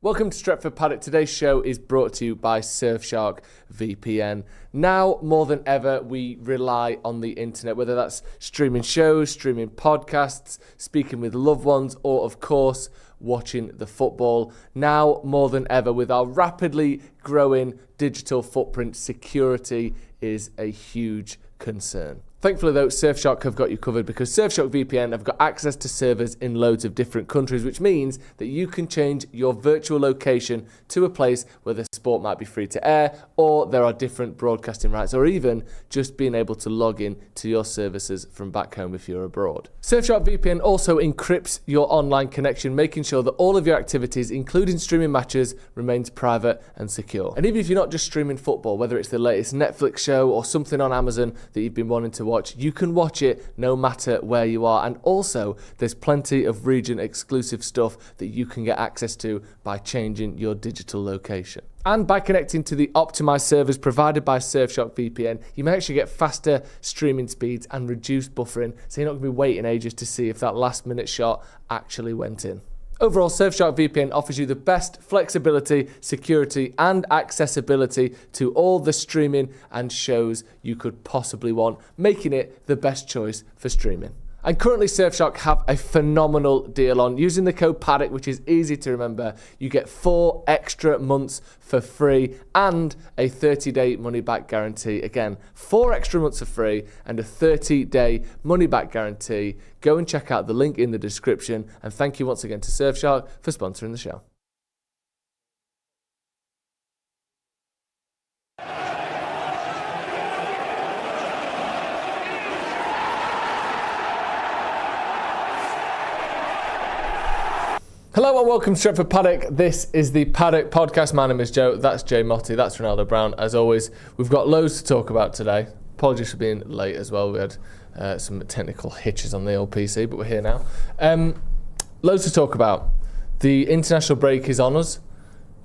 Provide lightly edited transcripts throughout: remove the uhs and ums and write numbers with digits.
Welcome to Stretford Paddock. Today's show is brought to you by Surfshark VPN. Now, more than ever, we rely on the internet, whether that's streaming shows, streaming podcasts, speaking with loved ones, or, of course, watching the football. Now, more than ever, with our rapidly growing digital footprint, security is a huge concern. Thankfully though, Surfshark have got you covered because Surfshark VPN have got access to servers in loads of different countries, which means that you can change your virtual location to a place where the sport might be free to air, or there are different broadcasting rights, or even just being able to log in to your services from back home if you're abroad. Surfshark VPN also encrypts your online connection, making sure that all of your activities, including streaming matches, remains private and secure. And even if you're not just streaming football, whether it's the latest Netflix show or something on Amazon that you've been wanting to watch, you can watch it no matter where you are. And also, there's plenty of region exclusive stuff that you can get access to by changing your digital location. And by connecting to the optimized servers provided by Surfshark VPN, you may actually get faster streaming speeds and reduced buffering, so you're not going to be waiting ages to see if that last minute shot actually went in. Overall, Surfshark VPN offers you the best flexibility, security, and accessibility to all the streaming and shows you could possibly want, making it the best choice for streaming. And currently Surfshark have a phenomenal deal on. Using the code Paddock, which is easy to remember, you get 4 extra months for free and a 30-day money-back guarantee. Again, 4 extra months for free and a 30-day money-back guarantee. Go and check out the link in the description. And thank you once again to Surfshark for sponsoring the show. Hello and welcome to Stretford Paddock. This is the Paddock Podcast. My name is Joe. That's Jay Motty. That's Ronaldo Brown. As always, we've got loads to talk about today. Apologies for being late as well. We had some technical hitches on the old PC, but we're here now. Loads to talk about. The international break is on us,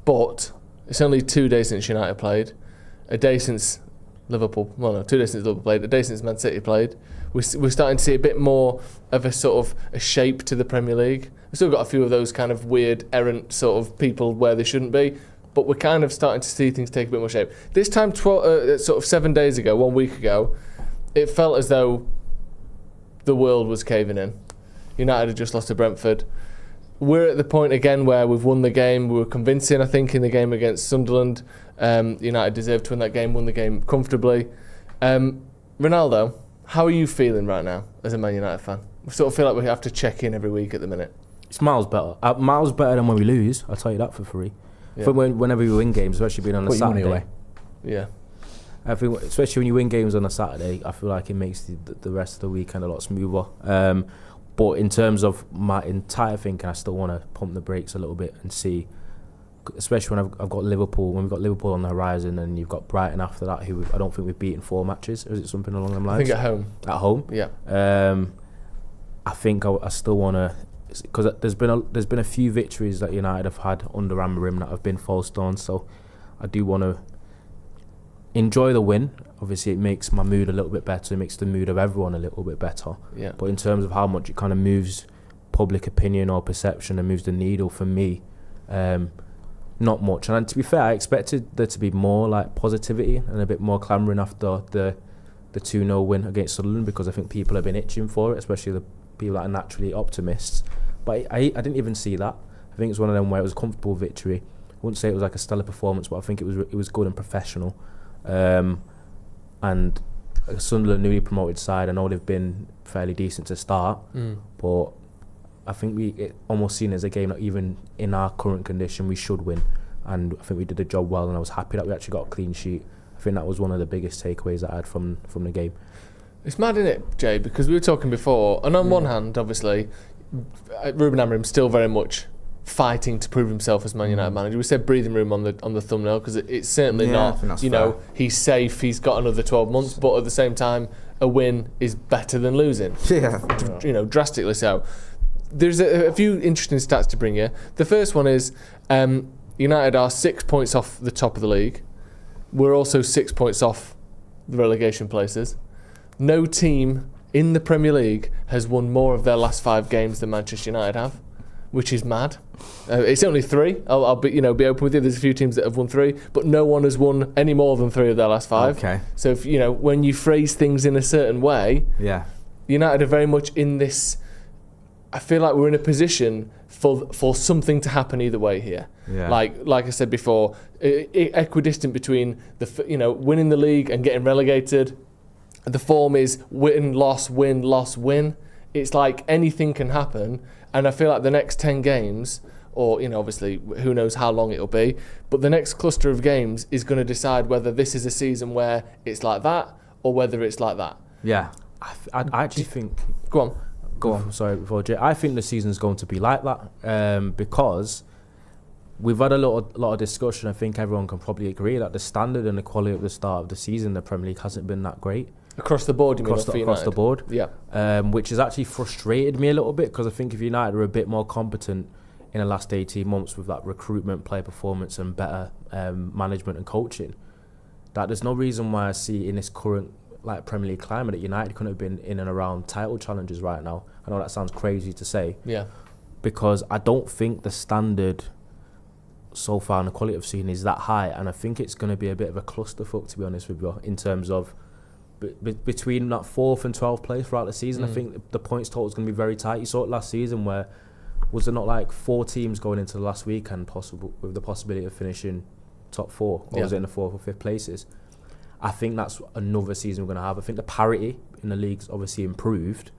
but it's only 2 days since United played. A day since Liverpool, 2 days since Liverpool played. A day since Man City played. We're starting to see a bit more of a sort of a shape to the Premier League. We've still got a few of those kind of weird, errant sort of people where they shouldn't be, but we're kind of starting to see things take a bit more shape. This time, sort of 7 days ago, 1 week ago, it felt as though the world was caving in. United had just lost to Brentford. We're at the point again where we've won the game. We were convincing, I think, in the game against Sunderland. United deserved to win that game, won the game comfortably. Ronaldo, how are you feeling right now as a Man United fan? We sort of feel like we have to check in every week at the minute. It's miles better. Miles better than when we lose. I'll tell you that for free. Yeah. From whenever we win games, especially being on a Saturday. Money away. Yeah. I think, especially when you win games on a Saturday, I feel like it makes the rest of the weekend a lot smoother. But in terms of my entire thinking, I still want to pump the brakes a little bit and see, especially when I've got Liverpool. When we've got Liverpool on the horizon, and you've got Brighton after that, who I don't think we've beaten 4 matches. Or is it something along them lines? I think at home. At home. Yeah. I think I still want to, because there's been a few victories that United have had under Amorim that have been false dawns. So I do want to enjoy the win. Obviously, it makes my mood a little bit better. It makes the mood of everyone a little bit better. Yeah. But in terms of how much it kind of moves public opinion or perception and moves the needle for me, not much. And to be fair, I expected there to be more like positivity and a bit more clamouring after the 2-0 win against Sunderland, because I think people have been itching for it, especially the people that are naturally optimists. But I didn't even see that. I think it's one of them where it was a comfortable victory. I wouldn't say it was like a stellar performance, but I think it was good and professional. And Sunderland, newly promoted side, I know they've been fairly decent to start, but I think it almost seen as a game that even in our current condition we should win, and I think we did the job well, and I was happy that we actually got a clean sheet. I think that was one of the biggest takeaways that I had from the game. It's mad, isn't it, Jay? Because we were talking before, and on one hand, obviously, Ruben Amorim still very much fighting to prove himself as Man United manager. We said breathing room on the thumbnail, because it's certainly not. You know, he's safe. He's got another 12 months, but at the same time, a win is better than losing. Yeah, you know, drastically so. There's a few interesting stats to bring you. The first one is United are 6 points off the top of the league. We're also 6 points off the relegation places. No team in the Premier League has won more of their last 5 games than Manchester United have. which is mad. It's only 3. I'll be open with you. There's a few teams that have won 3, but no one has won any more than 3 of their last 5. Okay. So if when you phrase things in a certain way, United are very much in this. I feel like we're in a position for something to happen either way here. Yeah. Like I said before, equidistant between winning the league and getting relegated. The form is win, loss, win, loss, win. It's like anything can happen, and I feel like the next 10 games, or obviously who knows how long it'll be, but the next cluster of games is going to decide whether this is a season where it's like that or whether it's like that. Yeah. I actually think. Go on. Sorry, before Jay. I think the season's going to be like that because we've had a lot of discussion. I think everyone can probably agree that the standard and the quality of the start of the season, the Premier League hasn't been that great. Across the board, across the board. Yeah. Which has actually frustrated me a little bit because I think if United are a bit more competent in the last 18 months with that recruitment, player performance and better management and coaching, that there's no reason why I see in this current Premier League climate that United couldn't have been in and around title challenges right now. I know that sounds crazy to say. Yeah. Because I don't think the standard so far and the quality of season is that high, and I think it's going to be a bit of a clusterfuck, to be honest with you, in terms of between that 4th and 12th place throughout the season. I think the points total is going to be very tight. You saw it last season where was there not 4 teams going into the last weekend with the possibility of finishing top 4, or was it in the 4th or 5th places? I think that's another season we're going to have. I think the parity in the league's obviously improved,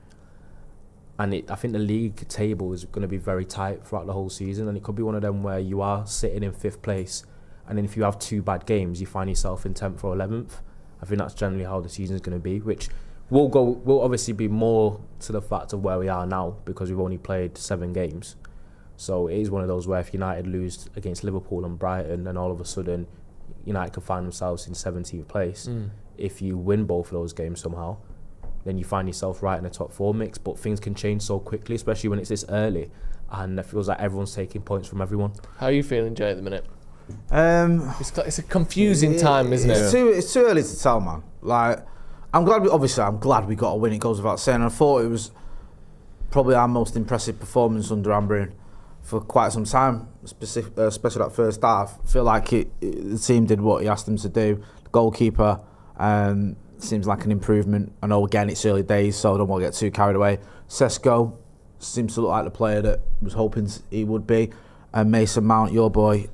and I think the league table is going to be very tight throughout the whole season, and it could be one of them where you are sitting in 5th place, and then if you have 2 bad games, you find yourself in 10th or 11th. I think that's generally how the season is going to be, which will obviously be more to the fact of where we are now because we've only played 7 games. So it is one of those where if United lose against Liverpool and Brighton, then all of a sudden United can find themselves in 17th place. If you win both of those games somehow, then you find yourself right in the top 4 mix. But things can change so quickly, especially when it's this early, and it feels like everyone's taking points from everyone. How are you feeling, Jay, at the minute? It's a confusing time, isn't it? It's too early to tell, man. I'm glad we got a win. It goes without saying. I thought it was probably our most impressive performance under Amorim for quite some time, especially that first half. I feel like the team did what he asked them to do. The goalkeeper seems like an improvement. I know, again, it's early days, so I don't want to get too carried away. Sesko seems to look like the player that was hoping he would be. And Mason Mount, your boy,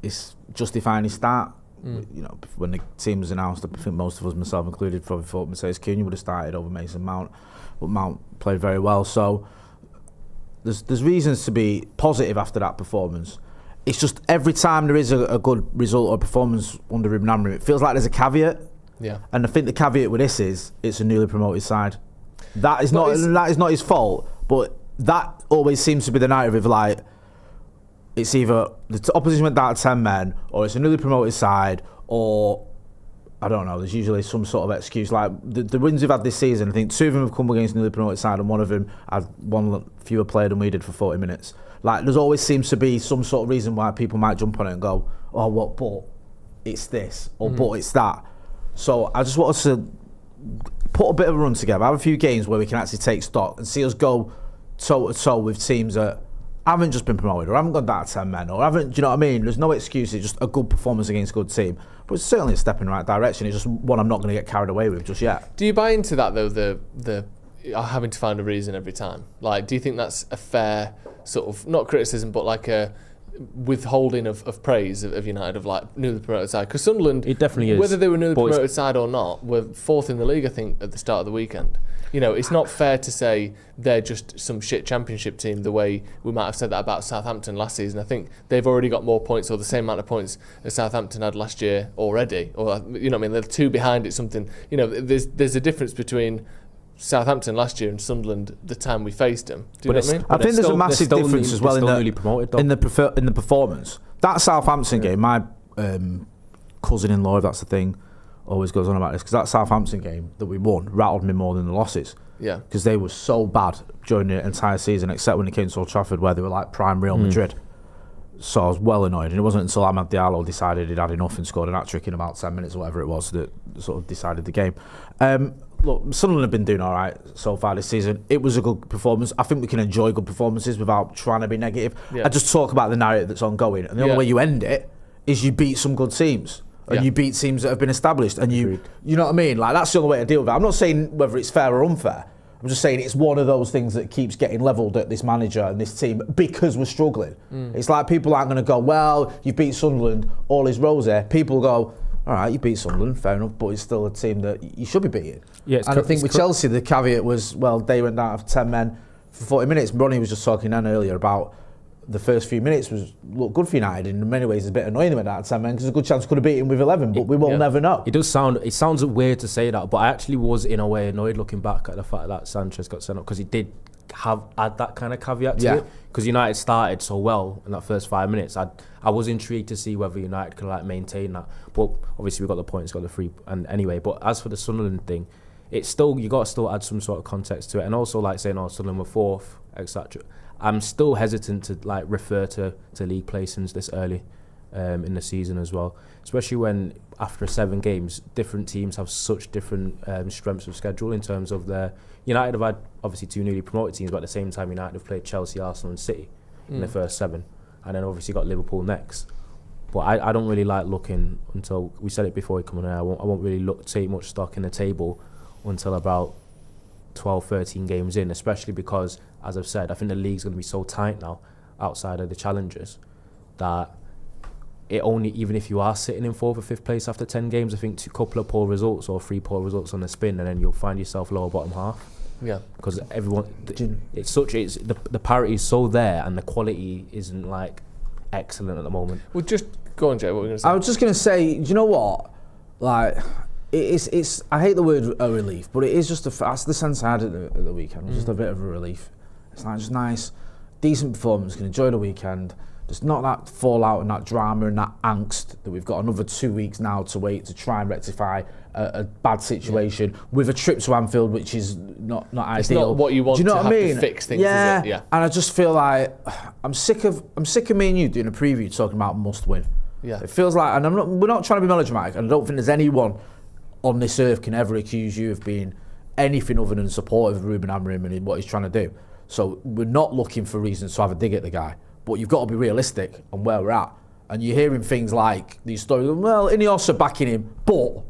is justifying his start. When the team was announced, I think most of us, myself included, probably thought Mercedes Cunha would have started over Mason Mount, but Mount played very well. So there's reasons to be positive after that performance. It's just every time there is a good result or performance under Ruben Amorim, it feels like there's a caveat. Yeah. And I think the caveat with this is it's a newly promoted side. That is not his fault, but that always seems to be the narrative of it's either the opposition went down to 10 men, or it's a newly promoted side, or I don't know, there's usually some sort of excuse. Like the wins we've had this season, I think 2 of them have come against a newly promoted side, and one of them had one fewer player than we did for 40 minutes. There's always seems to be some sort of reason why people might jump on it and go, oh, what, but it's this, or but it's that. So I just want us to put a bit of a run together, have a few games where we can actually take stock and see us go toe-to-toe with teams that haven't just been promoted or haven't gone down to 10 men or haven't, do you know what I mean? There's no excuse, it's just a good performance against a good team. But it's certainly a step in the right direction. It's just one I'm not going to get carried away with just yet. Do you buy into that, though, the having to find a reason every time? Do you think that's a fair sort of, not criticism, but a withholding of praise of United, of newly promoted side? Because Sunderland, it definitely is, whether they were newly promoted side or not, were 4th in the league, I think, at the start of the weekend. It's not fair to say they're just some shit championship team the way we might have said that about Southampton last season. I think they've already got more points, or the same amount of points as Southampton had last year already. Or, they're 2 behind. It's something, there's a difference between Southampton last year and Sunderland the time we faced them. Do you know what I mean? I think there's a massive difference as well in the performance. That Southampton game, my cousin-in-law, if that's the thing, always goes on about this, because that Southampton game that we won rattled me more than the losses. Yeah. Because they were so bad during the entire season, except when it came to Old Trafford, where they were like prime Real Madrid. So I was well annoyed, and it wasn't until Amad Diallo decided he'd had enough and scored an hat-trick in about 10 minutes or whatever it was that sort of decided the game. look, Sunderland have been doing all right so far this season. It was a good performance. I think we can enjoy good performances without trying to be negative. I just talk about the narrative that's ongoing, and the only way you end it is you beat some good teams. And you beat teams that have been established, and you know what I mean? Like, that's the only way to deal with it. I'm not saying whether it's fair or unfair. I'm just saying it's one of those things that keeps getting levelled at this manager and this team because we're struggling. It's like people aren't going to go, well, you beat Sunderland, all is rosy. People go, all right, you beat Sunderland, fair enough, but it's still a team that you should be beating. Yeah, and I think with Chelsea, the caveat was, well, they went down to 10 men for 40 minutes. Ronnie was just talking then earlier about the first few minutes looked good for United. In many ways, it's a bit annoying they went down to 10 men because there's a good chance we could have beaten with 11, but we will never know. It sounds weird to say that, but I actually was in a way annoyed looking back at the fact that Sanchez got sent up because he did add that kind of caveat to it. Because United started so well in that first 5 minutes. I was intrigued to see whether United could like maintain that. But obviously we got the points, got the free, and anyway. But as for the Sunderland thing, it's still, you got to still add some sort of context to it, and also like saying, oh, Sunderland were fourth, etc. I'm still hesitant to like refer to league placings this early in the season as well, especially when after 7 games, different teams have such different strengths of schedule in terms of their. United have had obviously 2 newly promoted teams, but at the same time, United have played Chelsea, Arsenal, and City in the first 7, and then obviously got Liverpool next. But I don't really like looking until we said it before we come on air. I won't really take much stock in the table until about 12, 13 games in, especially because, as I've said, I think the league's going to be so tight now outside of the challengers that it only, even if you are sitting in 4th or 5th place after 10 games, I think a couple of poor results or 3 poor results on the spin, and then you'll find yourself lower bottom half. Yeah, because everyone, the parity is so there, and the quality isn't like excellent at the moment. Well, just go on, Jay. What were you going to say? I was just going to say, do you know what? Like, it's. I hate the word a relief, but it is just that's the sense I had at the weekend. It was just a bit of a relief. It's like just nice, decent performance. Can enjoy the weekend. There's not that fallout and that drama and that angst that we've got another 2 weeks now to wait to try and rectify a bad situation with a trip to Anfield, which is not ideal. It's not what you want. Do you know to what have I mean? To fix things. Yeah. Is it? Yeah. And I just feel like I'm sick of me and you doing a preview talking about must win. Yeah. It feels like, and we're not trying to be melodramatic, and I don't think there's anyone on this earth can ever accuse you of being anything other than supportive of Ruben Amorim and what he's trying to do. So we're not looking for reasons to have a dig at the guy. But you've got to be realistic on where we're at. And you're hearing things like these stories, well, Ineos are backing him, but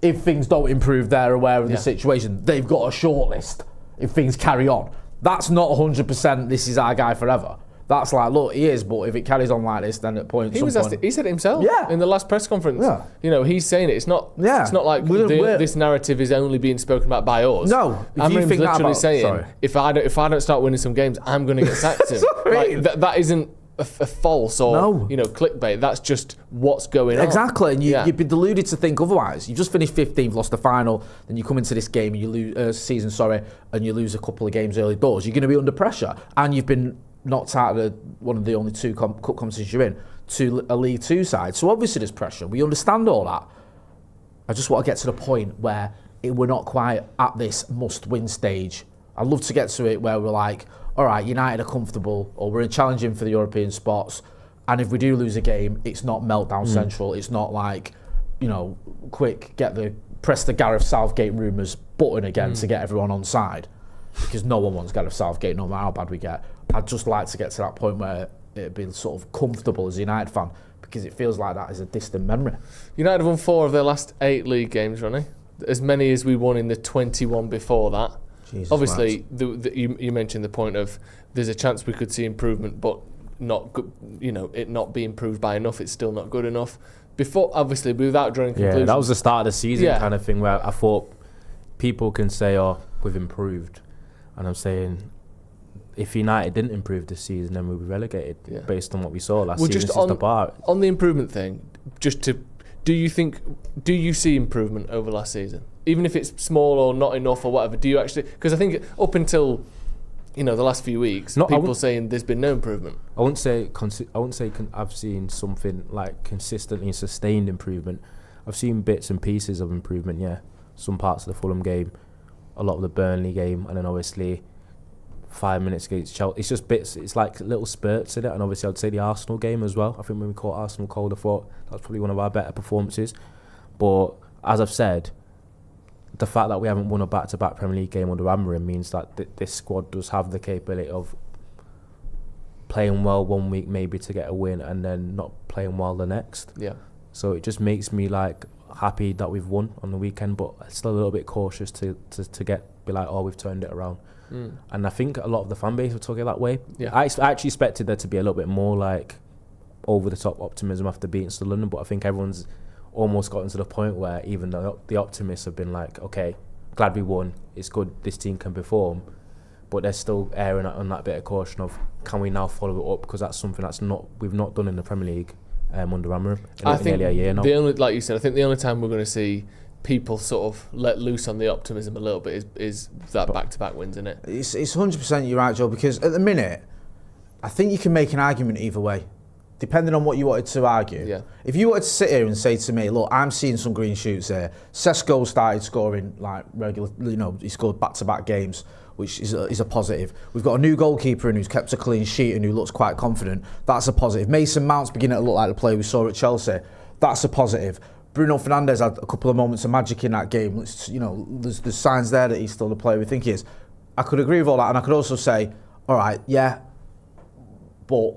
if things don't improve, they're aware of the situation. They've got a shortlist if things carry on. That's not 100% this is our guy forever. That's like, look, he is, but if it carries on like this, then at point... He said it himself in the last press conference. Yeah. You know, he's saying it. It's not like this narrative is only being spoken about by us. No. Amorim's literally saying, if I don't start winning some games, I'm going to get sacked. That isn't a false or clickbait. That's just what's going on. Exactly, and you've been deluded to think otherwise. You just finished 15th, lost the final, then you come into this game and you lose and you lose a couple of games early doors. You're going to be under pressure, and you've been knocked out of one of the only 2 cup competitions you're in to a League 2 side. So obviously there's pressure. We understand all that. I just want to get to the point where we're not quite at this must-win stage. I'd love to get to it where we're like, all right, United are comfortable, or we're challenging for the European spots, and if we do lose a game, it's not meltdown central. It's not like, quick, press the Gareth Southgate rumours button again to get everyone on side, because no one wants Gareth Southgate, no matter how bad we get. I'd just like to get to that point where it'd be sort of comfortable as a United fan, because it feels like that is a distant memory. United have won 4 of their last 8 league games, Ronnie. As many as we won in the 21 before that. Jesus, obviously, you mentioned the point of there's a chance we could see improvement, but not good, it not be improved by enough. It's still not good enough. Before, obviously, without drawing conclusions. Yeah, that was the start of the season kind of thing where I thought people can say, "Oh, we've improved," and I'm saying, if United didn't improve this season, then we'll be relegated based on what we saw last season. Just on the improvement thing, do you see improvement over last season? Even if it's small or not enough or whatever, do you actually... Because I think up until, the last few weeks, people saying there's been no improvement. I wouldn't say I've seen something like consistently sustained improvement. I've seen bits and pieces of improvement, some parts of the Fulham game, a lot of the Burnley game, and then obviously 5 minutes against Chelsea. It's just bits, it's like little spurts in it, and obviously I'd say the Arsenal game as well. I think when we caught Arsenal cold, I thought that was probably one of our better performances. But as I've said, the fact that we haven't won a back-to-back Premier League game under Amorim means that this squad does have the capability of playing well one week maybe to get a win and then not playing well the next. Yeah. So it just makes me like happy that we've won on the weekend, but still a little bit cautious to be like, oh, we've turned it around. And I think a lot of the fan base will took it that way. Yeah. I actually expected there to be a little bit more like over the top optimism after beating Sunderland, but I think everyone's almost gotten to the point where even the optimists have been like, okay, glad we won, it's good this team can perform, but they're still erring on that bit of caution of, can we now follow it up, because that's something we've not done in the Premier League under Amorim in nearly a year now. Like you said, I think the only time we're going to see people sort of let loose on the optimism a little bit is that back-to-back wins, isn't it? It's 100% you're right, Joe, because at the minute, I think you can make an argument either way, depending on what you wanted to argue. Yeah. If you wanted to sit here and say to me, look, I'm seeing some green shoots here. Sesko started scoring like regular, he scored back-to-back games, which is a positive. We've got a new goalkeeper in who's kept a clean sheet and who looks quite confident. That's a positive. Mason Mount's beginning to look like the player we saw at Chelsea. That's a positive. Bruno Fernandes had a couple of moments of magic in that game. There's signs there that he's still the player we think he is. I could agree with all that, and I could also say, all right, yeah, but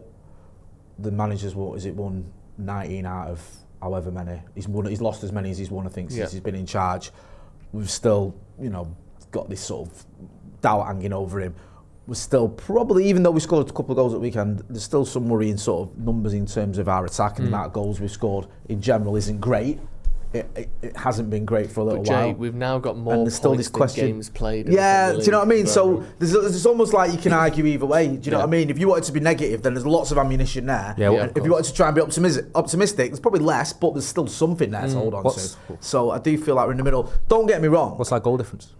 the manager's won 19 out of however many. He's lost as many as he's won, I think, since he's been in charge. We've still, got this sort of doubt hanging over him. We're still probably, even though we scored a couple of goals at the weekend, there's still some worrying sort of numbers in terms of our attack, and the amount of goals we've scored in general isn't great. It hasn't been great for a little while. We've now got more and there's still points this question, than games played. Yeah, do you know what I mean? So it's almost like you can argue either way. Do you know what I mean? If you wanted to be negative, then there's lots of ammunition there. Yeah, if you wanted to try and be optimistic, there's probably less, but there's still something there to hold on to. So I do feel like we're in the middle. Don't get me wrong. What's that goal difference?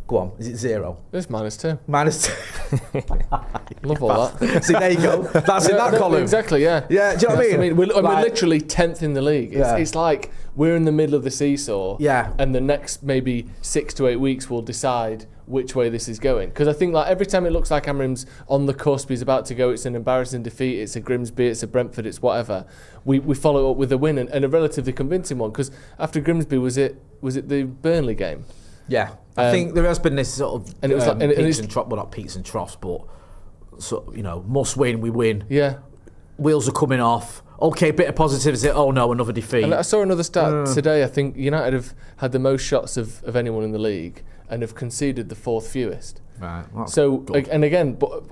Go on, is it 0? It's -2. -2. Love all that. See, there you go. That's in that column. Exactly, yeah. Yeah, do you know what I mean? We're literally 10th in the league. It's like we're in the middle of the seesaw. Yeah. And the next maybe 6 to 8 weeks will decide which way this is going. Because I think like every time it looks like Amorim's on the cusp, he's about to go, it's an embarrassing defeat, it's a Grimsby, it's a Brentford, it's whatever. We follow up with a win and a relatively convincing one. Because after Grimsby, was it the Burnley game? Yeah, I think there has been this sort of and it was peaks and troughs, well, not peaks and troughs, but must win, we win. Yeah, wheels are coming off. Okay, bit of positivity. Oh no, another defeat. And I saw another stat today. I think United have had the most shots of anyone in the league and have conceded the 4th fewest. Right. So good. And again, but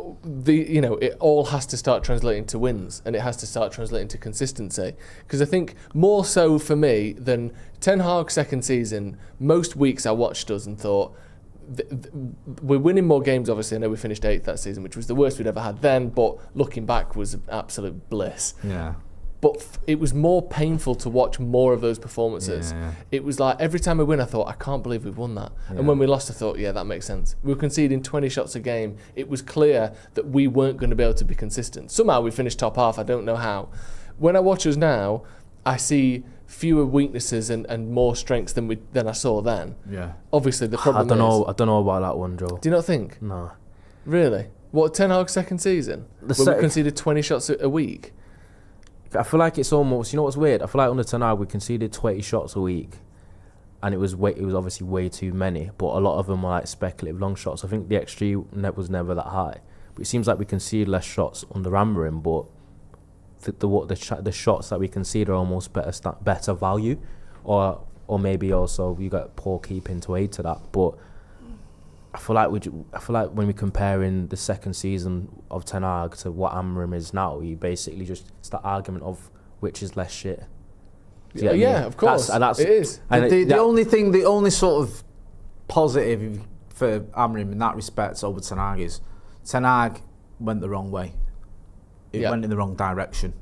it all has to start translating to wins, and it has to start translating to consistency. Because I think more so for me than Ten Hag's second season, most weeks I watched us and thought we're winning more games. Obviously, I know we finished 8th that season, which was the worst we'd ever had then. But looking back was absolute bliss. Yeah. But it was more painful to watch more of those performances. Yeah. It was like every time we win, I thought, I can't believe we've won that. Yeah. And when we lost, I thought, yeah, that makes sense. We were conceding 20 shots a game. It was clear that we weren't going to be able to be consistent. Somehow we finished top half. I don't know how. When I watch us now, I see fewer weaknesses and more strengths than I saw then. Yeah. Obviously, the problem I don't know about that one, Joe. Do you not think? No. Really? What, Ten Hag's second season? Where we conceded 20 shots a week? I feel like it's almost, what's weird? I feel like under Ten Hag we conceded 20 shots a week, and it was obviously way too many, but a lot of them were like speculative long shots. I think the XG net was never that high, but it seems like we concede less shots under Amorim, but the shots that we concede are almost better value, or maybe also you got poor keeping to aid to that. But I feel like when we're comparing the second season of Ten Hag to what Amorim is now, you basically it's the argument of which is less shit. Yeah, of course, it is. And the only sort of positive for Amorim in that respect over Ten Hag is Ten Hag went the wrong way. It went in the wrong direction.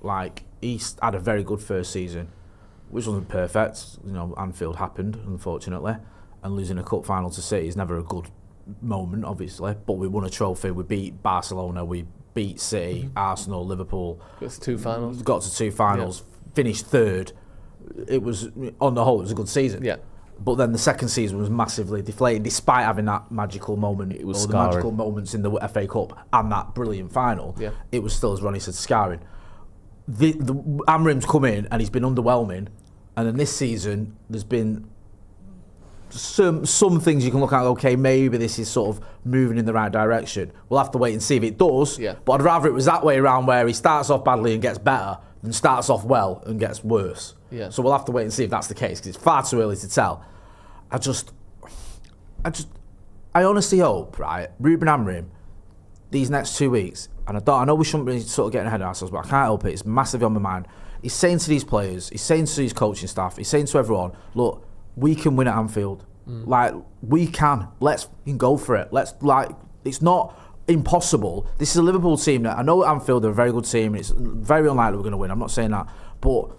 Like, he had a very good first season, which wasn't perfect. Anfield happened, unfortunately. And losing a cup final to City is never a good moment, obviously. But we won a trophy. We beat Barcelona. We beat City, Arsenal, Liverpool. Got to 2 finals. Got to 2 finals. Yeah. Finished 3rd. It was, on the whole, it was a good season. Yeah. But then the second season was massively deflating, despite having that magical moment, it was the magical moments in the FA Cup and that brilliant final. Yeah. It was still, as Ronnie said, scarring. The Amorim's come in and he's been underwhelming, and then this season there's been some things you can look at, okay, maybe this is sort of moving in the right direction. We'll have to wait and see if it does. Yeah. But I'd rather it was that way around, where he starts off badly and gets better than starts off well and gets worse. Yeah. So we'll have to wait and see if that's the case, because it's far too early to tell. I honestly hope, right, Ruben Amorim, these next 2 weeks, and I know we shouldn't be sort of getting ahead of ourselves, but I can't help it. It's massively on my mind. He's saying to these players, he's saying to his coaching staff, he's saying to everyone, look, we can win at Anfield. Like, we can. Let's go for it. It's not impossible. This is a Liverpool team that I know at Anfield, they're a very good team. It's very unlikely we're going to win. I'm not saying that. But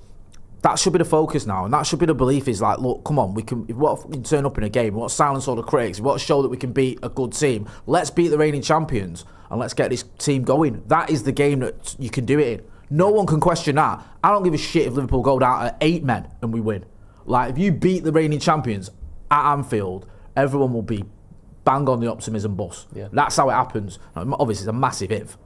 that should be the focus now. And that should be the belief is like, look, come on, we can turn up in a game. We want to silence all the critics. We want to show that we can beat a good team. Let's beat the reigning champions and let's get this team going. That is the game that you can do it in. No one can question that. I don't give a shit if Liverpool go down at 8 men and we win. Like, if you beat the reigning champions at Anfield, everyone will be bang on the optimism bus. Yeah. That's how it happens. Obviously, it's a massive if.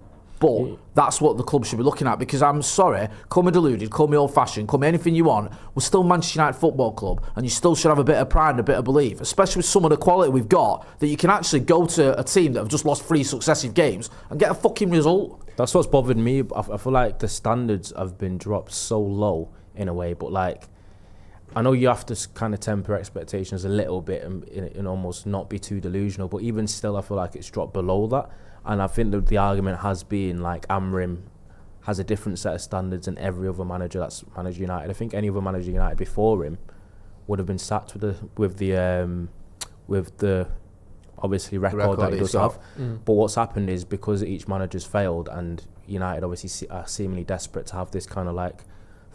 But that's what the club should be looking at, because I'm sorry, call me deluded, call me old-fashioned, call me anything you want, we're still Manchester United Football Club, and you still should have a bit of pride and a bit of belief, especially with some of the quality we've got, that you can actually go to a team that have just lost 3 successive games and get a fucking result. That's what's bothered me. I feel like the standards have been dropped so low in a way, but like, I know you have to kind of temper expectations a little bit and almost not be too delusional, but even still, I feel like it's dropped below that. And I think that the argument has been like Amorim has a different set of standards than every other manager that's managed United. I think any other manager United before him would have been sacked with the obviously record that he does have. But what's happened is, because each manager's failed and United obviously are seemingly desperate to have this kind of like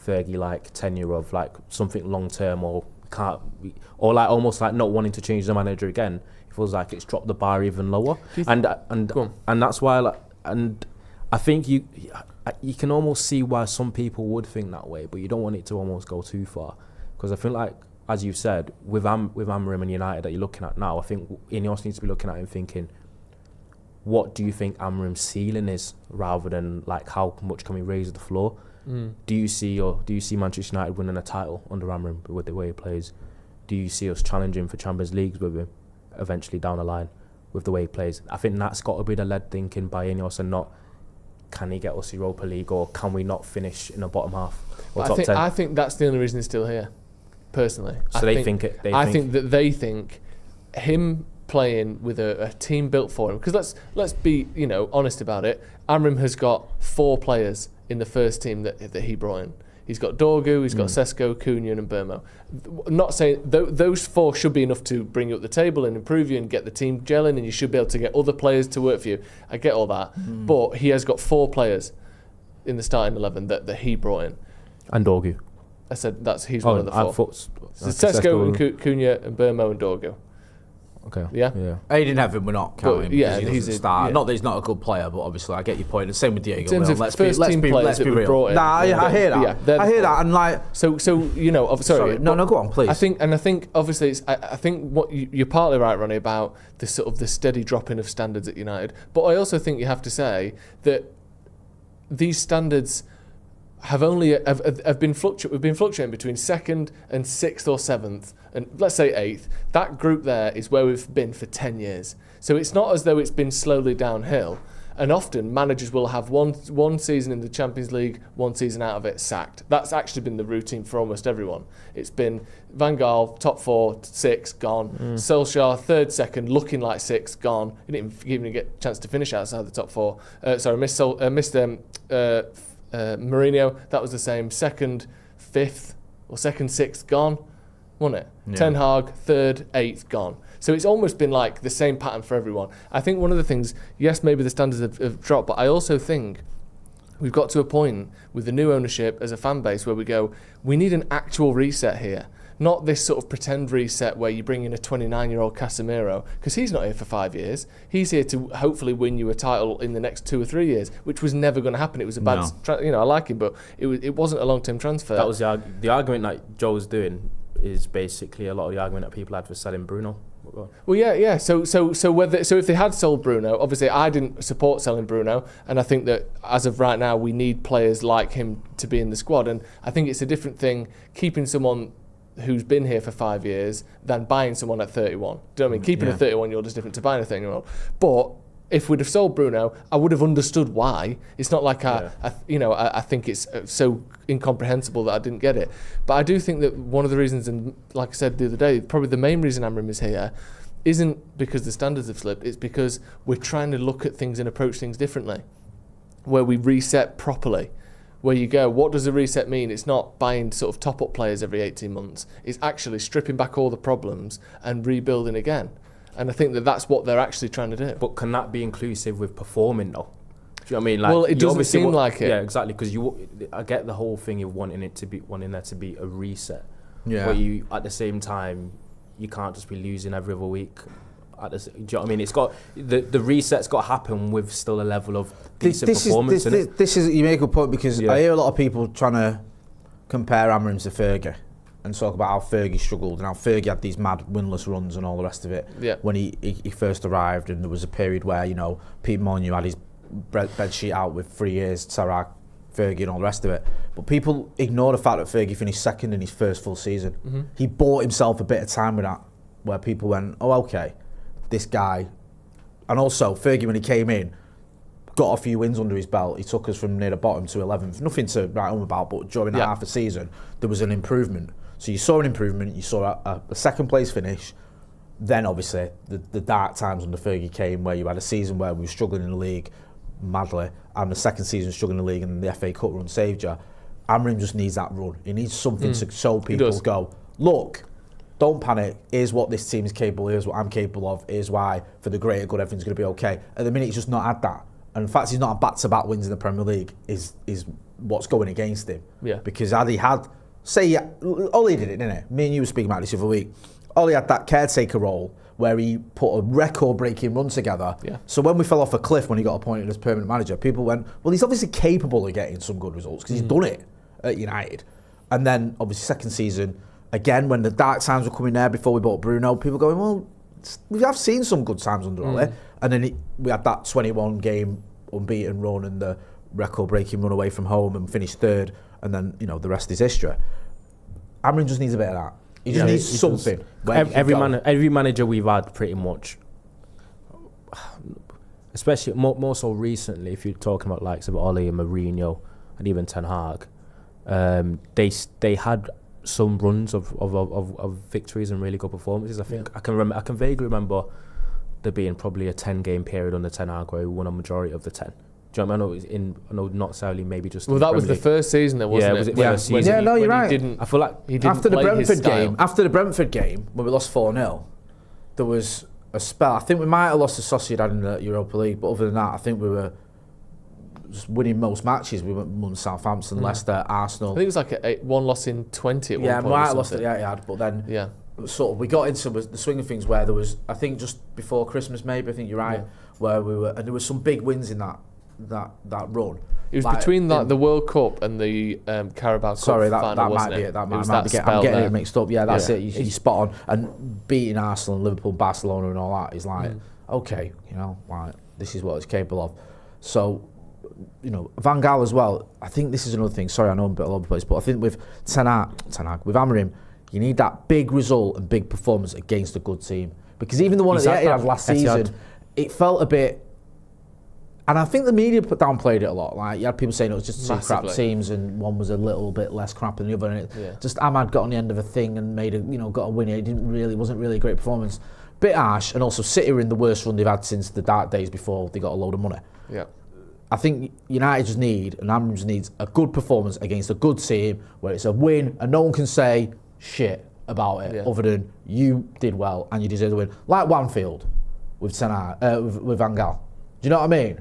Fergie-like tenure of like something long-term, or like almost like not wanting to change the manager again. It feels like it's dropped the bar even lower, and that's why. Like, and I think you can almost see why some people would think that way, but you don't want it to almost go too far, because I feel like, as you said, with Amorim and United that you're looking at now, I think Ineos needs to be looking at him thinking, what do you think Amorim's ceiling is, rather than like how much can we raise the floor. Do you see Manchester United winning a title under Amorim with the way he plays? Do you see us challenging for Champions Leagues with him eventually down the line with the way he plays? I think that's got to be the led thinking by Ineos, and not can he get us Europa League, or can we not finish in the bottom half or top 10? I think that's the only reason he's still here, personally. So I think that they think him playing with a team built for him, because let's be honest about it. Amorim has got 4 players in the first team that he brought in. He's got Dorgu, he's got Sesko, Cunha and Burmo. I'm not saying those 4 should be enough to bring you up the table and improve you and get the team gelling, and you should be able to get other players to work for you. I get all that. But he has got 4 players in the starting 11 that he brought in. And Dorgu. I said he's one of the 4. So Sesko and Cunha and Burmo and Dorgu. Okay. Yeah. Aiden Heaven, we're not counting. Yeah, he's a star. Not that he's not a good player, but obviously I get your point. The same with Diego. In terms of let's be real. Nah, I hear that. Yeah, I hear that, and like so sorry. No, go on, please. I think obviously I think what you're partly right, Ronnie, about the sort of the steady dropping of standards at United. But I also think you have to say that these standards have been fluctuating between 2nd and 6th or 7th, and let's say 8th. That group there is where we've been for 10 years. So it's not as though it's been slowly downhill. And often managers will have one season in the Champions League, 1 season out of it, sacked. That's actually been the routine for almost everyone. It's been Van Gaal, top 4, 6, gone. Solskjaer, 3rd, 2nd, looking like 6th, gone. He didn't even get a chance to finish outside the top 4. Mourinho, that was the same. 2nd, 5th, or 2nd, 6th, gone, wasn't it? Yeah. Ten Hag, 3rd, 8th, gone. So it's almost been like the same pattern for everyone. I think one of the things, yes, maybe the standards have dropped, but I also think we've got to a point with the new ownership as a fan base where we go, we need an actual reset here. Not this sort of pretend reset where you bring in a 29-year-old Casemiro, because he's not here for 5 years. He's here to hopefully win you a title in the next 2 or 3 years, which was never going to happen. It was a bad, I like him, but it wasn't a long-term transfer. That was the argument that Joe's doing is basically a lot of the argument that people had for selling Bruno. Well, yeah. So if they had sold Bruno, obviously I didn't support selling Bruno, and I think that as of right now we need players like him to be in the squad, and I think it's a different thing keeping someone who's been here for 5 years than buying someone at 31. Do you know what I mean? Keeping a 31-year-old is different to buying a 30-year-old. But if we'd have sold Bruno, I would have understood why. It's not like I think it's so incomprehensible that I didn't get it. But I do think that one of the reasons, and like I said the other day, probably the main reason Amorim is here isn't because the standards have slipped. It's because we're trying to look at things and approach things differently, where we reset properly. Where you go, what does a reset mean? It's not buying sort of top-up players every 18 months. It's actually stripping back all the problems and rebuilding again. And I think that that's what they're actually trying to do. But can that be inclusive with performing though? Do you know what I mean? Like, well, it doesn't seem like it. Yeah, exactly. Because I get the whole thing of wanting there to be a reset. Yeah. But you, at the same time, you can't just be losing every other week. Do you know what I mean? It's got the reset's got to happen with still a level of decent performance. This is you make a point because I hear a lot of people trying to compare Amorim to Fergie and talk about how Fergie struggled and how Fergie had these mad winless runs and all the rest of it when he first arrived, and there was a period where Pete Molyneux had his bed sheet out with 3 years, Tarak, Fergie and all the rest of it. But people ignore the fact that Fergie finished second in his first full season. Mm-hmm. He bought himself a bit of time with that, where people went, oh, okay, this guy. And also, Fergie, when he came in, got a few wins under his belt. He took us from near the bottom to 11th. Nothing to write home about, but during that half a season, there was an improvement. So you saw an improvement, you saw a second place finish. Then, obviously, the dark times under Fergie came, where you had a season where we were struggling in the league madly, and the second season struggling in the league, and the FA Cup run saved you. Amorim just needs that run. He needs something to show people, go, look, don't panic, here's what this team is capable, here's what I'm capable of, here's why, for the greater good, everything's going to be okay. At the minute, he's just not had that. And the fact he's not had back-to-back wins in the Premier League is what's going against him. Yeah. Because had he had, Ollie did it, didn't he? Me and you were speaking about this the other week. Ollie had that caretaker role where he put a record-breaking run together. Yeah. So when we fell off a cliff when he got appointed as permanent manager, people went, well, he's obviously capable of getting some good results because he's done it at United. And then, obviously, second season, again, when the dark times were coming there before we bought Bruno, people going, well, we have seen some good times under Ollie. And then we had that 21-game unbeaten run and the record-breaking run away from home and finished third. And then, the rest is history. Amorim just needs a bit of that. He just needs something. Every manager we've had, pretty much, especially more so recently, if you're talking about likes of Ollie and Mourinho and even Ten Hag, they had some runs of victories and really good performances. I think I can vaguely remember there being probably a 10-game period under Ten Hag where he won a majority of the 10. Do you know what I mean? I know not necessarily maybe just. Well, that was the first season, there wasn't it? Was it first season? Yeah, no, you're right. I feel like he didn't play his style. After the Brentford game, when we lost 4-0, there was a spell. I think we might have lost to Sociedad in the Europa League, but other than that, I think we were just winning most matches. We won Southampton, Leicester, Arsenal. I think it was like one loss in 20 at one point. Yeah, might have lost it. Yeah, he had. But then, sort of, we got into the swing of things where there was, I think, just before Christmas, maybe. I think you're right, where we were, and there was some big wins in that run. It was between the World Cup and the Carabao Cup final, that wasn't might be it? it. That was might be it. I'm getting it mixed up. Yeah, that's it. You're spot on. And beating Arsenal and Liverpool, Barcelona and all that is like, okay, like, this is what it's capable of. So, Van Gaal as well, I think this is another thing. Sorry, I know I'm a bit all over the place, but I think with Ten Hag, with Amorim, you need that big result and big performance against a good team. Because even the one at the Etihad last season, it felt a bit. And I think the media downplayed it a lot. Like, you had people saying it was just two crap teams and one was a little bit less crap than the other. And just Ahmad got on the end of a thing and got a win. It wasn't really a great performance. Bit harsh, and also City were in the worst run they've had since the dark days before they got a load of money. Yeah. I think United just need, and Amorim just needs, a good performance against a good team where it's a win and no one can say shit about it other than you did well and you deserve the win. Like Anfield with Van Gaal. Do you know what I mean?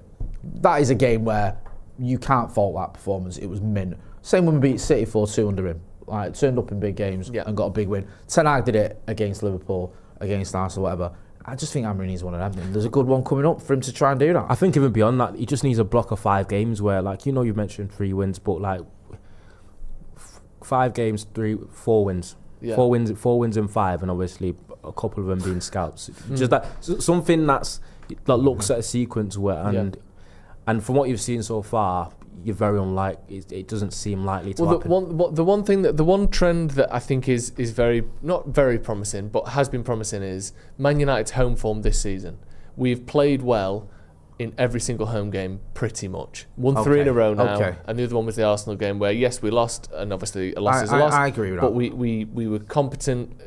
That is a game where you can't fault that performance. It was mint. Same when we beat City 4-2 under him. Like, turned up in big games and got a big win. Ten Hag did it against Liverpool, against Arsenal, whatever. I just think Amorim needs one of them. There's a good one coming up for him to try and do that. I think even beyond that, he just needs a block of 5 games where, like, you've mentioned 3 wins, but like 5 games, 4 wins. Yeah. 4 wins in 5, and obviously a couple of them being scalps. Just that something that looks at a sequence where and from what you've seen so far, you're very unlikely. It doesn't seem likely to happen. The one trend that I think is very not very promising, but has been promising is Man United's home form this season. We've played well in every single home game, pretty much. Won 3 in a row now, and the other one was the Arsenal game where, yes, we lost, and obviously a loss is a loss. I agree with but that. But we were competent,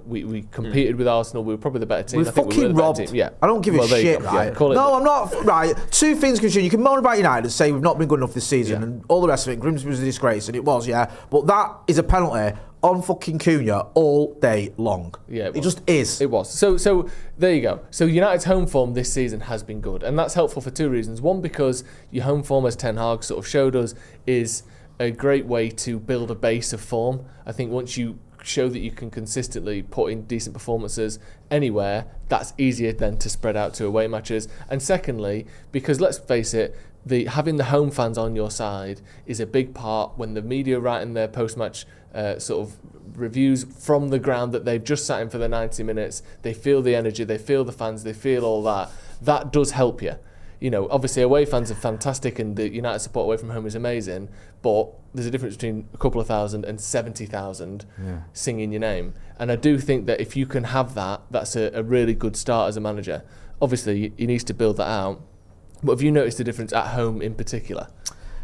we competed with Arsenal, we were probably the better team. We're fucking robbed. Yeah. I don't give a shit, right? No, I'm not, right. 2 things, Christian. You can moan about United and say we've not been good enough this season, and all the rest of it. Grimsby was a disgrace, and it was, yeah. But that is a penalty on fucking Cunha all day long. Yeah, it just is. It was. So there you go. So United's home form this season has been good, and that's helpful for 2 reasons. One, because your home form, as Ten Hag sort of showed us, is a great way to build a base of form. I think once you show that you can consistently put in decent performances anywhere, that's easier then to spread out to away matches. And secondly, because let's face it, having the home fans on your side is a big part when the media writing their post-match sort of reviews from the ground that they've just sat in for the 90 minutes. They feel the energy, they feel the fans, they feel all that. That does help you. Obviously away fans are fantastic and the United support away from home is amazing, but there's a difference between a couple of thousand and 70,000 singing your name. And I do think that if you can have that, that's a really good start as a manager. Obviously, he needs to build that out. But have you noticed the difference at home in particular?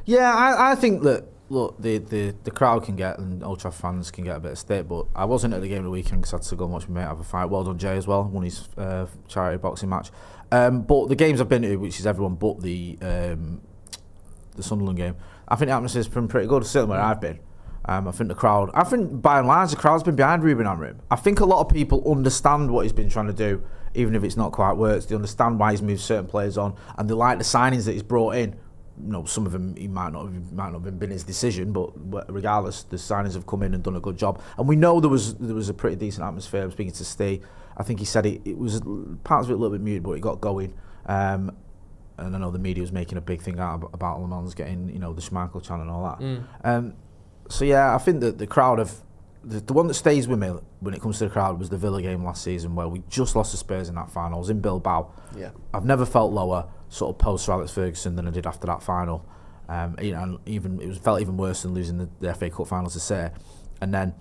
Yeah, I think that, look, the crowd can get, and Old Trafford fans can get a bit of stick, but I wasn't at the game of the weekend because I had to go and watch my mate have a fight. Well done, Jay, as well. Won his charity boxing match. But the games I've been to, which is everyone but the Sunderland game, I think the atmosphere's been pretty good, certainly where I've been. I think by and large, the crowd's been behind Ruben Amorim. I think a lot of people understand what he's been trying to do, even if it's not quite worked. They understand why he's moved certain players on, and they like the signings that he's brought in. Some of them he might not have been his decision, but regardless, the signings have come in and done a good job. And we know there was a pretty decent atmosphere. I'm speaking to Steve. I think he said it was parts of it a little bit muted, but it got going. And I know the media was making a big thing out about Le Mans getting the Schmeichel chant and all that. So yeah, I think that the crowd the one that stays with me when it comes to the crowd was the Villa game last season where we just lost to Spurs in that final. I was in Bilbao. Yeah, I've never felt lower sort of post Alex Ferguson than I did after that final. And it felt even worse than losing the FA Cup final to City. And then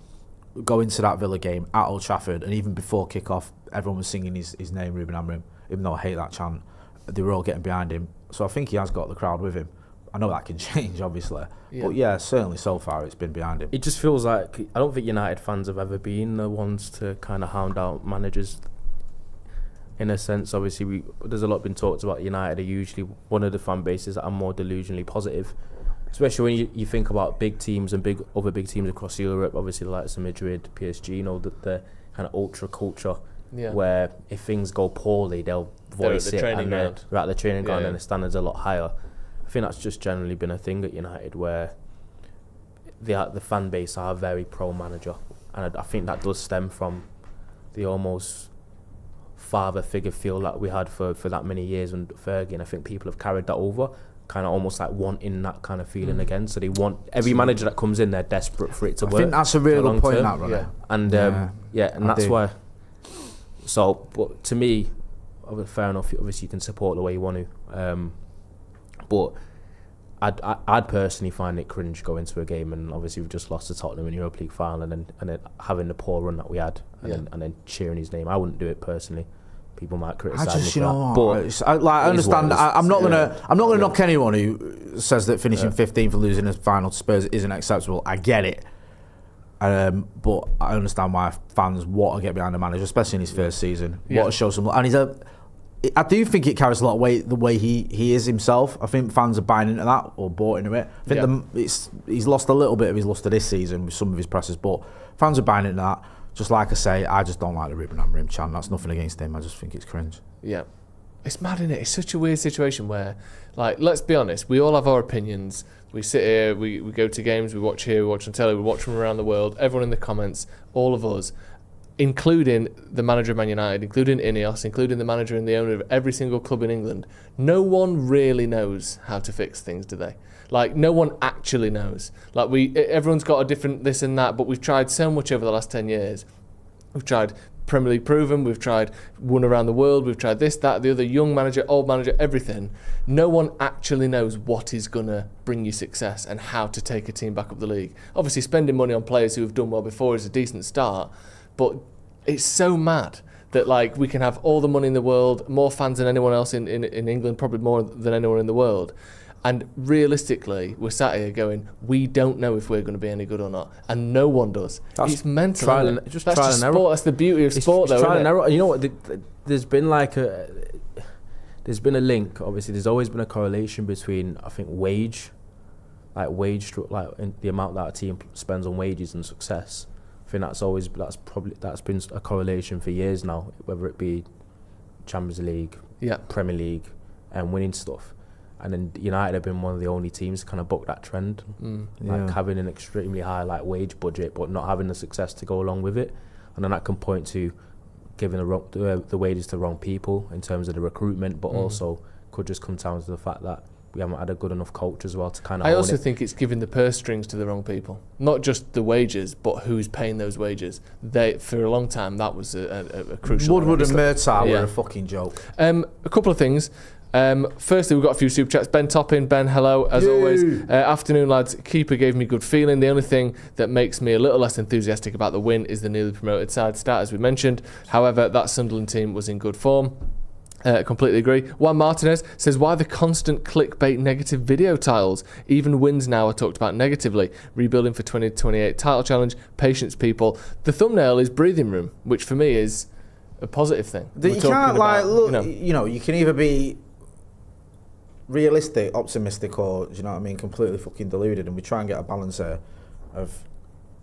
go into that Villa game at Old Trafford, and even before kick-off, everyone was singing his name, Ruben Amorim, even though I hate that chant. They were all getting behind him. So I think he has got the crowd with him. I know that can change, obviously. Yeah. But yeah, certainly so far it's been behind him. It just feels like, I don't think United fans have ever been the ones to kind of hound out managers. In a sense, obviously, there's a lot been talked about. United are usually one of the fan bases that are more delusionally positive. Especially when you think about big teams and other big teams across Europe, obviously the likes of Madrid, PSG, the kind of ultra culture, where if things go poorly, they'll voice it and they're at the training ground and the standards are a lot higher. I think that's just generally been a thing at United where the fan base are very pro-manager, and I think that does stem from the almost father figure feel that we had for that many years under Fergie, and I think people have carried that over, kind of almost like wanting that kind of feeling again. So they want every manager that comes in, they're desperate for it to work. I think that's a really good point, that, right? And that's why. So, but to me, fair enough. Obviously, you can support the way you want to. But I'd personally find it cringe going to a game, and obviously we've just lost to Tottenham in Europa League final, and then having the poor run that we had, and then cheering his name. I wouldn't do it personally. People might criticise me for that. But I understand. I'm not gonna knock anyone who says that finishing 15th for losing a final to Spurs isn't acceptable. I get it. But I understand why fans want to get behind the manager, especially in his first season. Want to show some, and I do think it carries a lot of weight the way he is himself. I think fans are buying into that or bought into it. I think he's lost a little bit of his luster this season with some of his presses, but fans are buying into that. Just like I say, I just don't like the Ruben Amorim chant. That's nothing against him. I just think it's cringe. Yeah. It's mad, isn't it? It's such a weird situation where, like, let's be honest, we all have our opinions. We sit here, we go to games, we watch here, we watch on telly, we watch from around the world. Everyone in the comments, all of us, including the manager of Man United, including Ineos, including the manager and the owner of every single club in England, no one really knows how to fix things, do they? Like, no one actually knows. Like, everyone's got a different this and that, but we've tried so much over the last 10 years. We've tried Premier League proven, we've tried won around the world, we've tried this, that, the other, young manager, old manager, everything. No one actually knows what is going to bring you success and how to take a team back up the league. Obviously, spending money on players who have done well before is a decent start, but it's so mad that like we can have all the money in the world, more fans than anyone else in England, probably more than anyone in the world. And realistically, we're sat here going, we don't know if we're going to be any good or not. And no one does. It's mental. That's just sport. That's the beauty of sport, though, trial isn't and it? error. You know what? There's been a link. Obviously, there's always been a correlation between, I think, in the amount that a team spends on wages and success. I think that's been a correlation for years now, whether it be Champions League, Premier League, and winning stuff. And then United have been one of the only teams to kind of buck that trend, having an extremely high wage budget, but not having the success to go along with it. And then that can point to giving the wages to the wrong people in terms of the recruitment, but also could just come down to the fact that we haven't had a good enough coach as well to kind of. I also think it's giving the purse strings to the wrong people, not just the wages, but who's paying those wages. For a long time, that was a crucial. Woodward and Murtaugh were a fucking joke. A couple of things. Firstly, we've got a few super chats. Ben Toppin, Ben, hello, as always. Afternoon, lads. Keeper gave me good feeling. The only thing that makes me a little less enthusiastic about the win is the newly promoted side start, as we mentioned. However, that Sunderland team was in good form. Completely agree. Juan Martinez says, why the constant clickbait negative video titles? Even wins now are talked about negatively. Rebuilding for 2028 title challenge. Patience, people. The thumbnail is breathing room, which for me is a positive thing. You can't look. You can either be realistic, optimistic, or do you know what I mean, completely fucking deluded, and we try and get a balance here of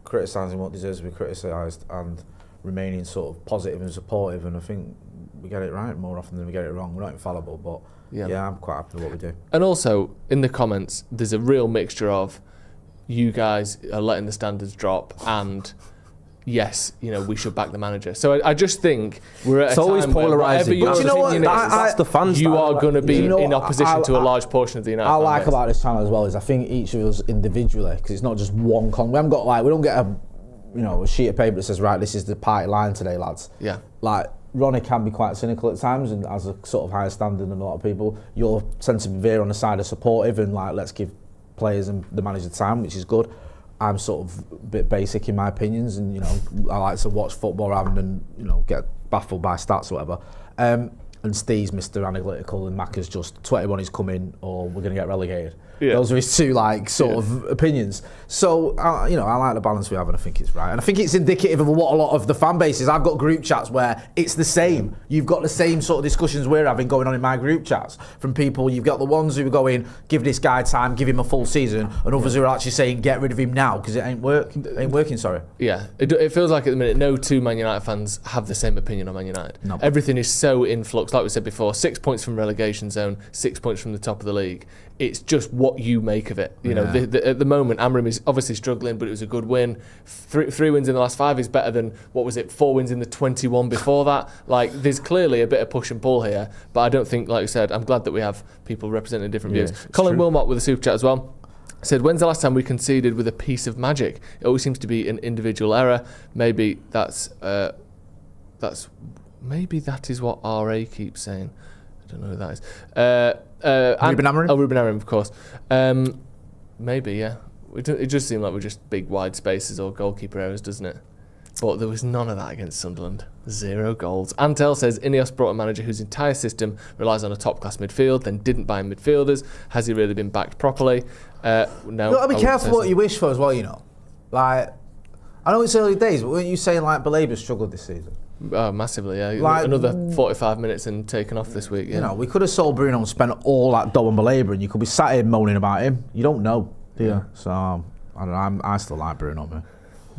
criticising what deserves to be criticised and remaining sort of positive and supportive, and I think we get it right more often than we get it wrong. We're not infallible, but yeah, I'm quite happy with what we do. And also, in the comments, there's a real mixture of you guys are letting the standards drop and yes, we should back the manager. So I just think we're at a time where whatever your opinion is, that's the fans. You are going to be in opposition to a large portion of the United. I like about this channel as well is I think each of us individually, because it's not just one we haven't got we don't get a sheet of paper that says right, this is the party line today, lads. Yeah. Ronnie can be quite cynical at times and has a sort of higher standard than a lot of people. You're tend to veer on the side of supportive and let's give players and the manager time, which is good. I'm sort of a bit basic in my opinions, and I like to watch football rather than get baffled by stats or whatever. And Steve's Mr. Analytical, and Macca's just 21 is coming or we're going to get relegated. Yeah. Those are his two sort of opinions. So I like the balance we have, and I think it's right. And I think it's indicative of what a lot of the fan bases. I've got group chats where it's the same. You've got the same sort of discussions we're having going on in my group chats from people. You've got the ones who are going, give this guy time, give him a full season, and others who are actually saying, get rid of him now because it ain't working. Sorry. Yeah, it feels like at the minute no two Man United fans have the same opinion on Man United. No. Everything is so in flux. Like we said before, 6 points from relegation zone, 6 points from the top of the league. It's just what you make of it. At the moment, Amorim is obviously struggling, but it was a good win. Three wins in the last 5 is better than, 4 wins in the 21 before that. There's clearly a bit of push and pull here, but I don't think, like I said, I'm glad that we have people representing different views. Colin Wilmot with a super chat as well said, when's the last time we conceded with a piece of magic? It always seems to be an individual error. Maybe maybe that is what RA keeps saying. I don't know who that is. Ruben Amorim? Oh, Ruben Amorim, of course. Maybe, yeah. It just seemed like we're just big wide spaces or goalkeeper errors, doesn't it? But there was none of that against Sunderland. 0 goals. Antel says, Ineos brought a manager whose entire system relies on a top-class midfield, then didn't buy midfielders. Has he really been backed properly? No. You've got to be careful what you wish for as well, I know it's early days, but weren't you saying Baleba struggled this season? Oh, massively, yeah. Another 45 minutes and taken off this week, yeah. We could have sold Bruno and spent all that dough on Baleba and you could be sat here moaning about him. You don't know, do you? Yeah. So, I don't know, I still like Bruno, man.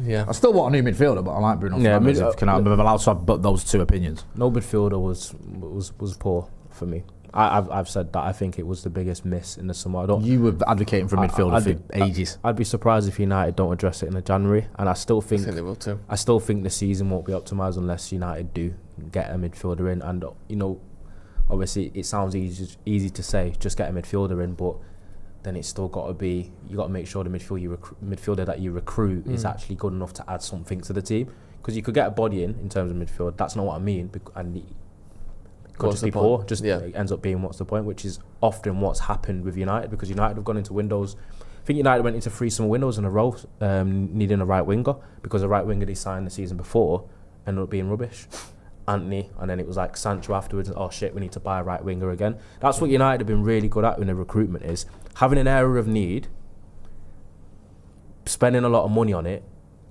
Yeah. I still want a new midfielder, but I like Bruno Fernandes. I'm allowed to have those two opinions. No midfielder was poor for me. I've said that I think it was the biggest miss in the summer. You were advocating for a midfielder for ages. I'd be surprised if United don't address it in January, and I still think they will too. I still think the season won't be optimised unless United do get a midfielder in. And obviously it sounds easy to say just get a midfielder in, but then it's still got to be, you got to make sure the midfielder that you recruit is actually good enough to add something to the team. because you could get a body in terms of midfield. That's not what I mean. And could What's just be the point? poor. It ends up being what's the point, which is often what's happened with United, because United have gone into windows. I think United went into 3 summer windows in a row, needing a right winger, because the right winger they signed the season before ended up being rubbish. Anthony, and then it was like Sancho afterwards. Oh shit, we need to buy a right winger again. That's what United have been really good at in the recruitment, is having an area of need, spending a lot of money on it,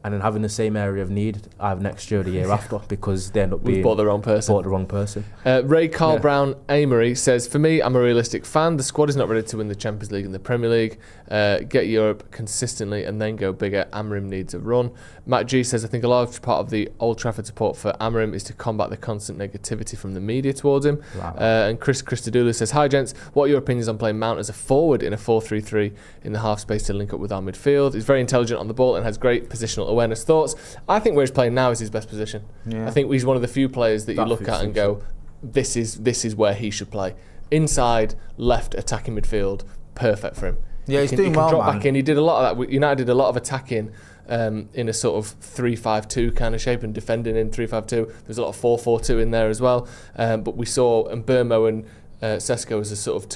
and then having the same area of need either next year or the year after, because they end up being bought the wrong person. Ray Carl Brown Amory says, for me, I'm a realistic fan. The squad is not ready to win the Champions League and the Premier League. Get Europe consistently and then go bigger. Amorim needs a run. Matt G says, I think a large part of the Old Trafford support for Amorim is to combat the constant negativity from the media towards him. Right. And Chris Christodoulou says, hi gents, what are your opinions on playing Mount as a forward in a 4-3-3 in the half space to link up with our midfield? He's very intelligent on the ball and has great positional awareness. Thoughts? I think where he's playing now is his best position. Yeah. I think he's one of the few players that you look at and go, this is where he should play. Inside, left, attacking midfield, perfect for him. Yeah, he's doing well, drop man. Back in. He did a lot of that. United did a lot of attacking in a sort of 3-5-2 kind of shape and defending in 3-5-2. There's a lot of 4-4-2 in there as well. But we saw Burmo and Sesko as a sort of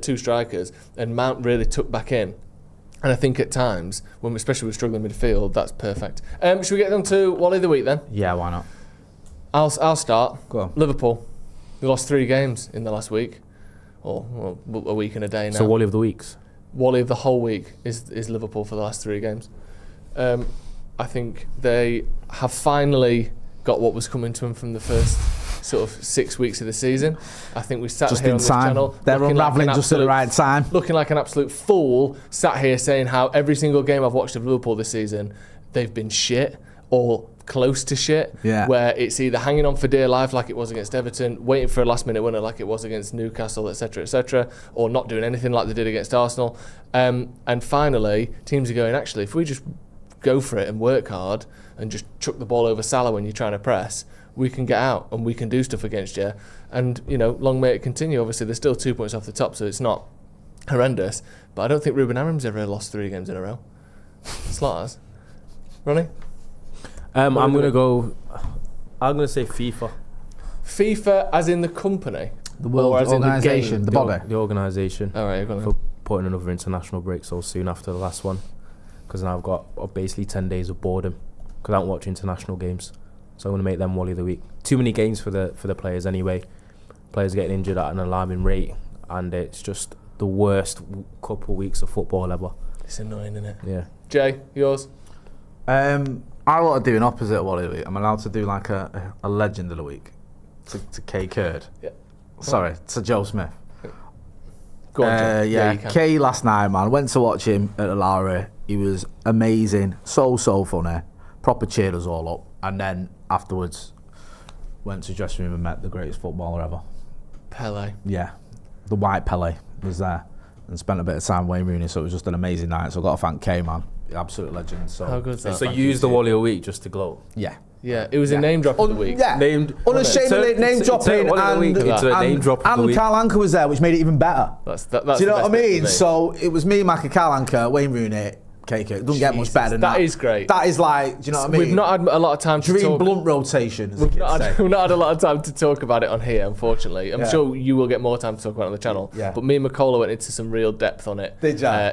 two strikers, and Mount really took back in. And I think at times, when especially with struggling midfield, that's perfect. Should we get on to Wally of the week then? Yeah, why not? I'll start. Go on. Liverpool. We lost 3 games in the last week, or a week and a day now. So Wally of the weeks. Wally of the whole week is Liverpool for the last 3 games. I think they have finally got what was coming to them from the first sort of 6 weeks of the season. I think we sat just here in on this time. channel. They're unravelling just at the right time. Looking like an absolute fool, sat here saying how every single game I've watched of Liverpool this season, they've been shit or close to shit. Yeah. Where it's either hanging on for dear life like it was against Everton, waiting for a last minute winner like it was against Newcastle, etc., or not doing anything like they did against Arsenal. And finally, teams are going, actually, if we just go for it and work hard and just chuck the ball over Salah when you're trying to press, we can get out and we can do stuff against you. And, long may it continue. Obviously, they're still 2 points off the top, so it's not horrendous. But I don't think Ruben Amorim's ever lost 3 games in a row. Slaughters. Ronnie? I'm going to say FIFA. FIFA as in the company? The world organisation, the body. The organisation. All right, you're going for putting another international break so soon after the last one. Because now I've got basically 10 days of boredom because I don't watch international games. So I'm going to make them Wally of the week. Too many games for the players anyway. Players getting injured at an alarming rate, and it's just the worst couple of weeks of football ever. It's annoying, isn't it? Yeah. Jay, yours? I want to do an opposite of Wally of the week. I'm allowed to do like a legend of the week to Kay Kurd. Yeah. Sorry, to Joe Smith. Go on, Joe. Yeah, Kay last night, man. Went to watch him at the Lowry. He was amazing. So funny. Proper cheered us all up. And then afterwards, went to dressing room and met the greatest footballer ever. Pele. Yeah. The white Pele was there. And spent a bit of time with Wayne Rooney, so it was just an amazing night. So I've got to thank Kay, man. Absolute legend. So how good is that? So use the Wally of the week just to glow. Yeah. Yeah, it was a name drop of the week. Yeah, unashamedly name dropping, and Karl Anka was there, which made it even better. That's do you know what I mean? So it was me, Mackie, Karl Anka, Wayne Rooney, KK. It doesn't get much better than that. That is great. That is like, do you know what I mean? We've not had a lot of time to talk. Blunt rotation, as we've not had a lot of time to talk about it on here, unfortunately. I'm sure you will get more time to talk about it on the channel. Yeah. But me and McCullough went into some real depth on it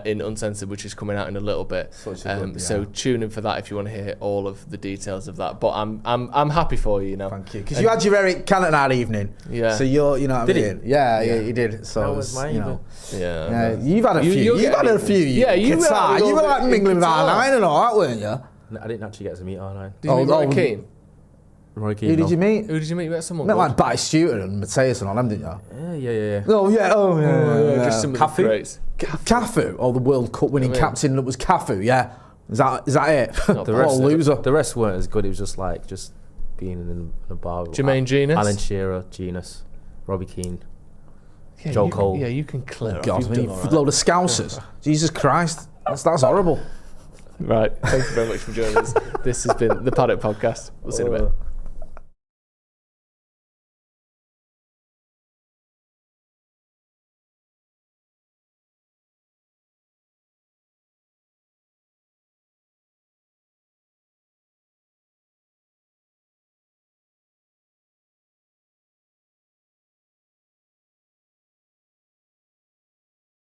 in Uncensored, which is coming out in a little bit. So tune in for that if you want to hear all of the details of that. But I'm happy for you, Thank you. Because you had your Eric Cantona evening. Yeah. So you know what I mean? Yeah, you did. So that was my evening. Yeah. You've had a few. You've had a few. Yeah, you were like mingling with R9 and all that, weren't you? I didn't actually get to meet R9. Did you meet Roy Keane? Who did you meet? Who did you meet? You met someone. Met like Batty Stewart and Mateus and all them, didn't you? Yeah. Oh yeah. Just some of the greats. Cafu, the World Cup winning captain that was Cafu. Yeah. Is that it? Loser. The rest weren't as good. It was just being in a bar. Jermaine Genus, Alan Shearer, Genus, Robbie Keane. Joe Cole. Yeah, you can clear off. God, load of scousers. Jesus Christ. That's horrible. Right. Thank you very much for joining us. This has been the Paddock Podcast. We'll see you in a bit.